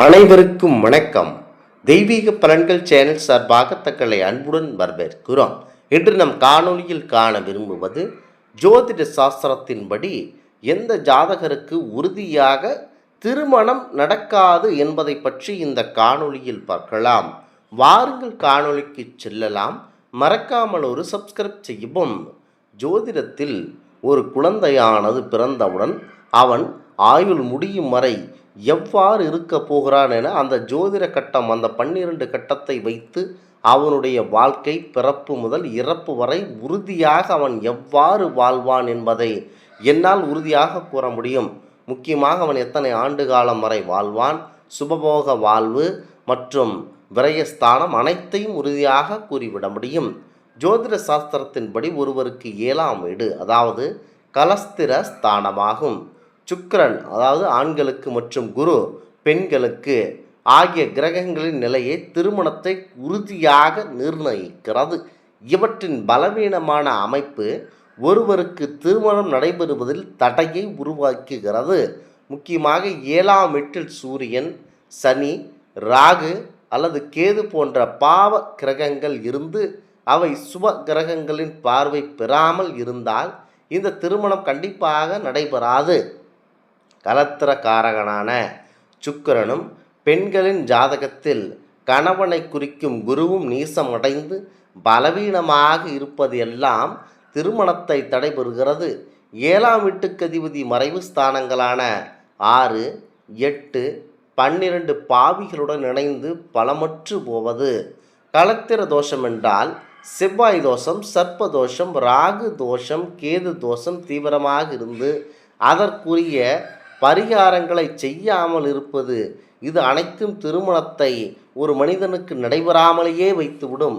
அனைவருக்கும் வணக்கம். தெய்வீக பலன்கள் சேனல் சார்பாக தங்களை அன்புடன் வரவேற்கிறோம். இன்று நம் காணொளியில் காண விரும்புவது ஜோதிட சாஸ்திரத்தின்படி எந்த ஜாதகருக்கு உறுதியாக திருமணம் நடக்காது என்பதை பற்றி இந்த காணொளியில் பார்க்கலாம். வாருங்கள் காணொளிக்கு செல்லலாம். மறக்காமல் ஒரு சப்ஸ்கிரைப் செய்யவும். ஜோதிடத்தில் ஒரு குழந்தையானது பிறந்தவுடன் அவன் ஆயுள் முடியும் வரை எவ்வாறு இருக்க போகிறான் என அந்த ஜோதிட கட்டம், அந்த 12 கட்டத்தை வைத்து அவனுடைய வாழ்க்கை பிறப்பு முதல் இறப்பு வரை உறுதியாக அவன் எவ்வாறு வாழ்வான் என்பதை என்னால் உறுதியாக கூற முடியும். முக்கியமாக அவன் எத்தனை ஆண்டு காலம் வரை வாழ்வான், சுபபோக வாழ்வு மற்றும் விரயஸ்தானம் அனைத்தையும் உறுதியாக கூறிவிட முடியும். ஜோதிட சாஸ்திரத்தின்படி ஒருவருக்கு 7ஆம் வீடு, அதாவது கலஸ்திர ஸ்தானமாகும். சுக்கிரன், அதாவது ஆண்களுக்கு, மற்றும் குரு பெண்களுக்கு ஆகிய கிரகங்களின் நிலையை திருமணத்தை உறுதியாக நிர்ணயிக்கிறது. இவற்றின் பலவீனமான அமைப்பு ஒருவருக்கு திருமணம் நடைபெறுவதில் தடையை உருவாக்குகிறது. முக்கியமாக 7ஆம் வீட்டில் சூரியன், சனி, ராகு அல்லது கேது போன்ற பாவ கிரகங்கள் இருந்து அவை சுப கிரகங்களின் பார்வை பெறாமல் இருந்தால் இந்த திருமணம் கண்டிப்பாக நடைபெறாது. கலத்திரக்காரகனான சுக்கிரனும் பெண்களின் ஜாதகத்தில் கணவனை குறிக்கும் குருவும் நீசமடைந்து பலவீனமாக இருப்பது எல்லாம் திருமணத்தை தடைபெறுகிறது. 7ஆம் வீட்டுக்கு அதிபதி மறைவு ஸ்தானங்களான 6, 8, 12 பாவிகளுடன் இணைந்து பலமற்று போவது. கலத்திர தோஷம் என்றால் செவ்வாய் தோஷம், சர்ப்ப தோஷம், ராகு தோஷம், கேது தோஷம் தீவிரமாக இருந்து அதற்குரிய பரிகாரங்களை செய்யாமல் இருப்பது. இது அனைத்தும் திருமணத்தை ஒரு மனிதனுக்கு நடைபெறாமலேயே வைத்துவிடும்.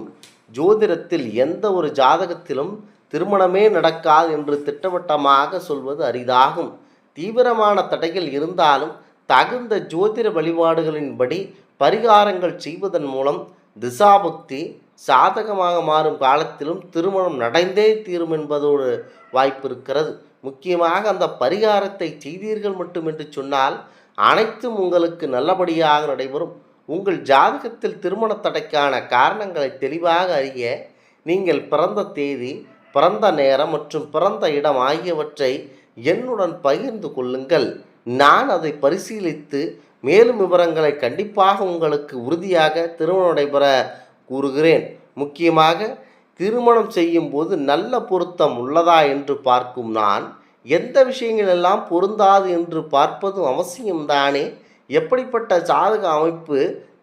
ஜோதிடத்தில் எந்த ஒரு ஜாதகத்திலும் திருமணமே நடக்காது என்று திட்டவட்டமாக சொல்வது அரிதாகும். தீவிரமான தடைகள் இருந்தாலும் தகுந்த ஜோதிட வழிபாடுகளின்படி பரிகாரங்கள் செய்வதன் மூலம் திசாபுக்தி சாதகமாக மாறும் காலத்திலும் திருமணம் நடந்தே தீரும் என்பதோடு வாய்ப்பு இருக்கிறது. முக்கியமாக அந்த பரிகாரத்தை செய்தீர்கள் மட்டும் என்று சொன்னால் அனைத்தும் உங்களுக்கு நல்லபடியாக நடைபெறும். உங்கள் ஜாதகத்தில் திருமண தடைக்கான காரணங்களை தெளிவாக அறிய நீங்கள் பிறந்த தேதி, பிறந்த நேரம் மற்றும் பிறந்த இடம் ஆகியவற்றை என்னுடன் பகிர்ந்து கொள்ளுங்கள். நான் அதை பரிசீலித்து மேலும் விவரங்களை கண்டிப்பாக உங்களுக்கு உறுதியாக திருமணம் நடைபெற கூறுகிறேன். முக்கியமாக திருமணம் செய்யும் போது நல்ல பொருத்தம் உள்ளதா என்று பார்க்கும் நான் எந்த விஷயங்கள் எல்லாம் பொருந்தாது என்று பார்ப்பதும் அவசியம்தானே. எப்படிப்பட்ட ஜாதக அமைப்பு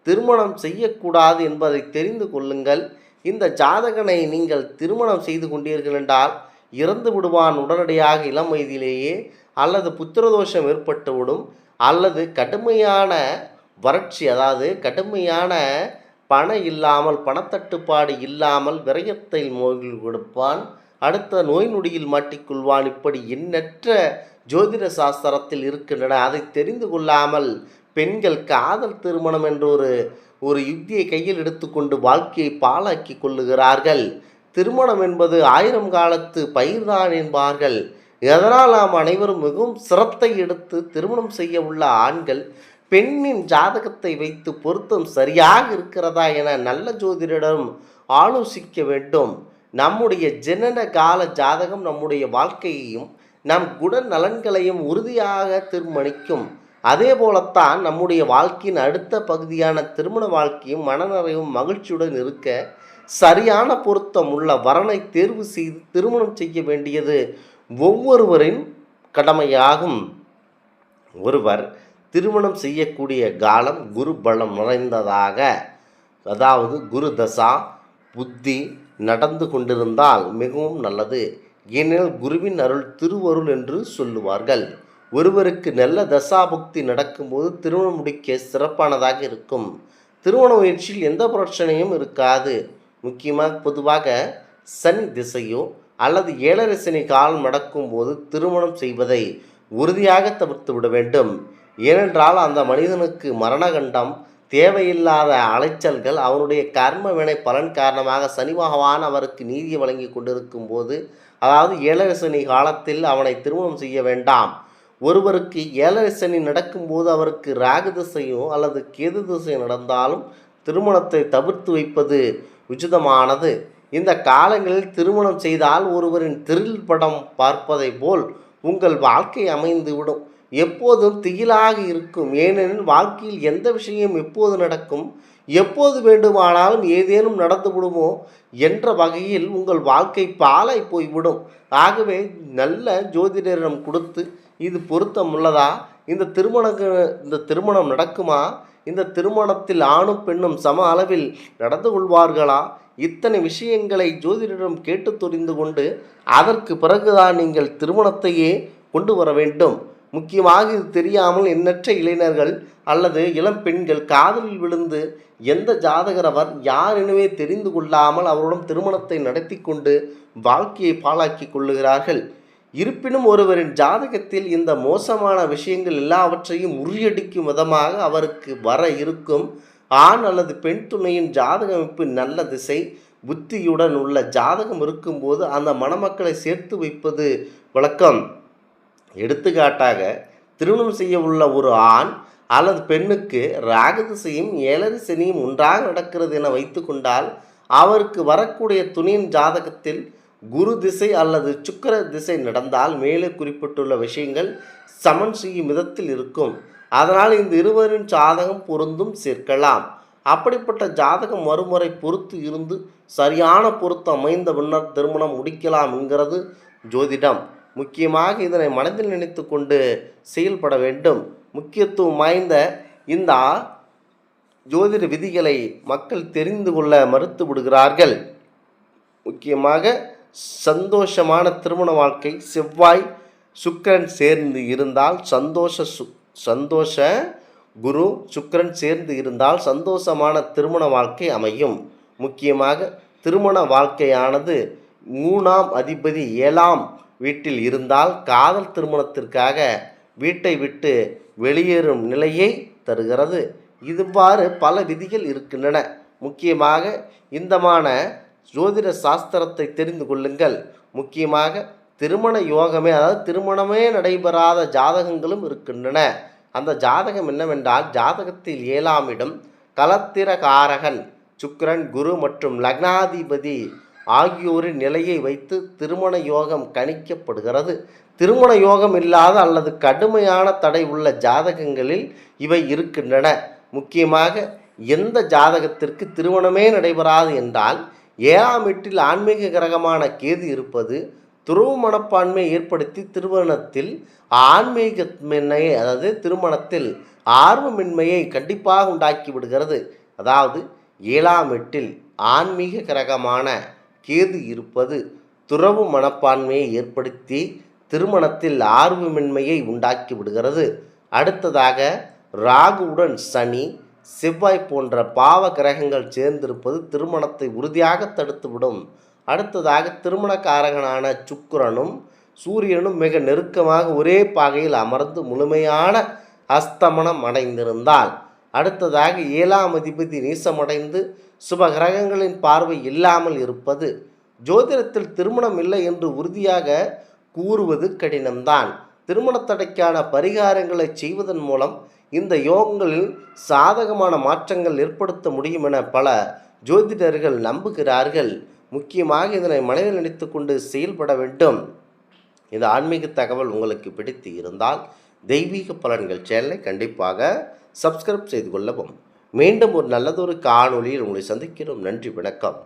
திருமணம் செய்யக்கூடாது என்பதை தெரிந்து கொள்ளுங்கள். இந்த ஜாதகனை நீங்கள் திருமணம் செய்து கொண்டீர்கள் என்றால் இறந்து விடுவான் உடனடியாக இளம் வயதிலேயே, அல்லது புத்திரதோஷம் ஏற்பட்டுவிடும், அல்லது கடுமையான வறட்சி, அதாவது கடுமையான இல்லாமல் பணத்தட்டுப்பாடு இல்லாமல் விரயத்தை மோகில் கொடுப்பான், அடுத்த நோய் நொடியில் மாட்டிக்கொள்வான். இப்படி எண்ணற்ற ஜோதிட சாஸ்திரத்தில் இருக்கின்றன. அதை தெரிந்து கொள்ளாமல் பெண்கள் காதல் திருமணம் என்ற ஒரு யுக்தியை கையில் எடுத்துக்கொண்டு வாழ்க்கையை பாழாக்கி கொள்ளுகிறார்கள். திருமணம் என்பது 1000 காலத்து பயிர்தான் என்பார்கள். இதனால் நாம் அனைவரும் மிகவும் சிரத்தை எடுத்து திருமணம் செய்ய உள்ள ஆண்கள் பெண்ணின் ஜாதகத்தை வைத்து பொருத்தம் சரியாக இருக்கிறதா என நல்ல ஜோதிடரிடம் ஆலோசிக்க வேண்டும். நம்முடைய ஜனன கால ஜாதகம் நம்முடைய வாழ்க்கையையும் நம் குண நலன்களையும் உறுதியாக தீர்மானிக்கும். அதே போலத்தான் நம்முடைய வாழ்க்கையின் அடுத்த பகுதியான திருமண வாழ்க்கையும் மனநிறைவும் மகிழ்ச்சியுடன் இருக்க சரியான பொருத்தம் உள்ள வரனை தேர்வு செய்து திருமணம் செய்ய வேண்டியது ஒவ்வொருவரின் கடமையாகும். ஒருவர் திருமணம் செய்யக்கூடிய காலம் குரு பலம் நிறைந்ததாக, அதாவது குரு தசா புத்தி நடந்து கொண்டிருந்தால் மிகவும் நல்லது. ஏனெனில் குருவின் அருள் திருவருள் என்று சொல்லுவார்கள். ஒருவருக்கு நல்ல தசாபுக்தி நடக்கும்போது திருமணம் முடிக்க சிறப்பானதாக இருக்கும். திருமண முயற்சியில் எந்த பிரச்சனையும் இருக்காது. முக்கியமாக பொதுவாக சனி திசையோ அல்லது 7.5 சனி காலம் நடக்கும்போது திருமணம் செய்வதை உறுதியாக தவிர்த்து விட வேண்டும். ஏனென்றால் அந்த மனிதனுக்கு மரணகண்டம், தேவையில்லாத அலைச்சல்கள், அவனுடைய கர்ம வினை பலன் காரணமாக சனி பகவான் அவருக்கு நீதியை வழங்கி கொண்டிருக்கும் போது, அதாவது 7.5 சனி காலத்தில் அவனை திருமணம் செய்ய வேண்டாம். ஒருவருக்கு 7 சனி நடக்கும்போது அவருக்கு ராகு திசையோ அல்லது கேது திசையோ நடந்தாலும் திருமணத்தை தவிர்த்து வைப்பது உச்சிதமானது. இந்த காலங்களில் திருமணம் செய்தால் ஒருவரின் திரில் படம் பார்ப்பதை போல் உங்கள் வாழ்க்கை அமைந்துவிடும். எப்போதும் திகிலாக இருக்கும். ஏனெனில் வாழ்க்கையில் எந்த விஷயம் எப்போது நடக்கும், எப்போது வேண்டுமானாலும் ஏதேனும் நடந்து விடுமோ என்ற வகையில் உங்கள் வாழ்க்கை பாழாய் போய்விடும். ஆகவே நல்ல ஜோதிடரிடம் கொடுத்து இது பொருத்தமுள்ளதா, இந்த திருமணம் நடக்குமா, இந்த திருமணத்தில் ஆணும் பெண்ணும் சம அளவில் நடந்து கொள்வார்களா, இத்தனை விஷயங்களை ஜோதிடரிடம் கேட்டு தெரிந்து கொண்டு அதற்கு பிறகுதான் நீங்கள் திருமணத்தையே கொண்டு வர வேண்டும். முக்கியமாக இது தெரியாமல் எண்ணற்ற இளைஞர்கள் அல்லது இளம் பெண்கள் காதலில் விழுந்து எந்த ஜாதகர் அவர் யார் எனவே தெரிந்து கொள்ளாமல் அவருடன் திருமணத்தை நடத்தி கொண்டு வாழ்க்கையை பாழாக்கி கொள்ளுகிறார்கள். இருப்பினும் ஒருவரின் ஜாதகத்தில் இந்த மோசமான விஷயங்கள் எல்லாவற்றையும் முறியடிக்கும் விதமாக அவருக்கு வர இருக்கும் ஆண் அல்லது பெண் துணையின் ஜாதக அமைப்பு நல்ல திசை புத்தியுடன் உள்ள ஜாதகம் இருக்கும்போது அந்த மணமக்களை சேர்த்து வைப்பது வழக்கம். எடுத்துக்காட்டாக, திருமணம் செய்ய உள்ள ஒரு ஆண் அல்லது பெண்ணுக்கு ராகு திசையும் 7 சனியும் ஒன்றாக நடக்கிறது என வைத்து கொண்டால் அவருக்கு வரக்கூடிய துணையின் ஜாதகத்தில் குரு திசை அல்லது சுக்கிர திசை நடந்தால் மேலே குறிப்பிட்டுள்ள விஷயங்கள் சமன் செய்யும் விதத்தில் இருக்கும். அதனால் இந்த இருவரின் ஜாதகம் பொருந்தும் சேர்க்கலாம். அப்படிப்பட்ட ஜாதகம் மறுமுறை பொறுத்து இருந்து சரியான பொருத்தம் அமைந்த பின்னர் திருமணம் முடிக்கலாம் என்கிறது ஜோதிடம். முக்கியமாக இதனை மனதில் நினைத்து கொண்டு செயல்பட வேண்டும். முக்கியத்துவம் வாய்ந்த இந்த ஜோதிட விதிகளை மக்கள் தெரிந்து கொள்ள மறுத்து விடுகிறார்கள். முக்கியமாக சந்தோஷமான திருமண வாழ்க்கை செவ்வாய் சுக்கிரன் சேர்ந்து இருந்தால் சந்தோஷ குரு சுக்கிரன் சேர்ந்து இருந்தால் சந்தோஷமான திருமண வாழ்க்கை அமையும். முக்கியமாக திருமண வாழ்க்கையானது 3ஆம் அதிபதி 7ஆம் வீட்டில் இருந்தால் காதல் திருமணத்திற்காக வீட்டை விட்டு வெளியேறும் நிலையை தருகிறது. இதுவாறு பல விதிகள் இருக்கின்றன. முக்கியமாக இந்தமான ஜோதிட சாஸ்திரத்தை தெரிந்து கொள்ளுங்கள். முக்கியமாக திருமண யோகமே, அதாவது திருமணமே நடைபெறாத ஜாதகங்களும் இருக்கின்றன. அந்த ஜாதகம் என்னவென்றால், ஜாதகத்தில் 7ஆம் இடம் கலத்திரகாரகன் சுக்கிரன் குரு மற்றும் லக்னாதிபதி ஆகியோரின் நிலையை வைத்து திருமண யோகம் கணிக்கப்படுகிறது. திருமண யோகம் இல்லாத அல்லது கடுமையான தடை உள்ள ஜாதகங்களில் இவை இருக்கின்றன. முக்கியமாக எந்த ஜாதகத்திற்கு திருமணமே நடைபெறாது என்றால், 7ஆம் வீட்டில் ஆன்மீக கிரகமான கேது இருப்பது துருவ மனப்பான்மை ஏற்படுத்தி திருமணத்தில் ஆன்மீகமின்மையை, அதாவது திருமணத்தில் ஆர்வமின்மையை கண்டிப்பாக உண்டாக்கி விடுகிறது. அதாவது 7ஆம் வீட்டில் ஆன்மீக கிரகமான கேது இருப்பது துறவு மனப்பான்மையை ஏற்படுத்தி திருமணத்தில் ஆர்வமின்மையை உண்டாக்கி விடுகிறது. அடுத்ததாக ராகுவுடன் சனி செவ்வாய் போன்ற பாவ கிரகங்கள் சேர்ந்திருப்பது திருமணத்தை உறுதியாக தடுத்துவிடும். அடுத்ததாக திருமணக்காரகனான சுக்கிரனும் சூரியனும் மிக நெருக்கமாக ஒரே பாகையில் அமர்ந்து முழுமையான அஸ்தமனம் அடைந்திருந்தால், அடுத்ததாக 7ஆம் அதிபதி நீசமடைந்து சுப கிரகங்களின் பார்வை இல்லாமல் இருப்பது, ஜோதிடத்தில் திருமணம் இல்லை என்று உறுதியாக கூறுவது கடினம்தான். திருமண தடைக்கான பரிகாரங்களை செய்வதன் மூலம் இந்த யோகங்களில் சாதகமான மாற்றங்கள் ஏற்படுத்த முடியும் என பல ஜோதிடர்கள் நம்புகிறார்கள். முக்கியமாக இதனை மனதில் நினைத்து கொண்டு செயல்பட வேண்டும். இந்த ஆன்மீக தகவல் உங்களுக்கு பிடித்து இருந்தால் தெய்வீக பலன்கள் சேனலை கண்டிப்பாக சப்ஸ்கிரைப் செய்து கொள்ளவும். மீண்டும் ஒரு நல்லதொரு காணொளியில் உங்களை சந்திக்கிறோம். நன்றி, வணக்கம்.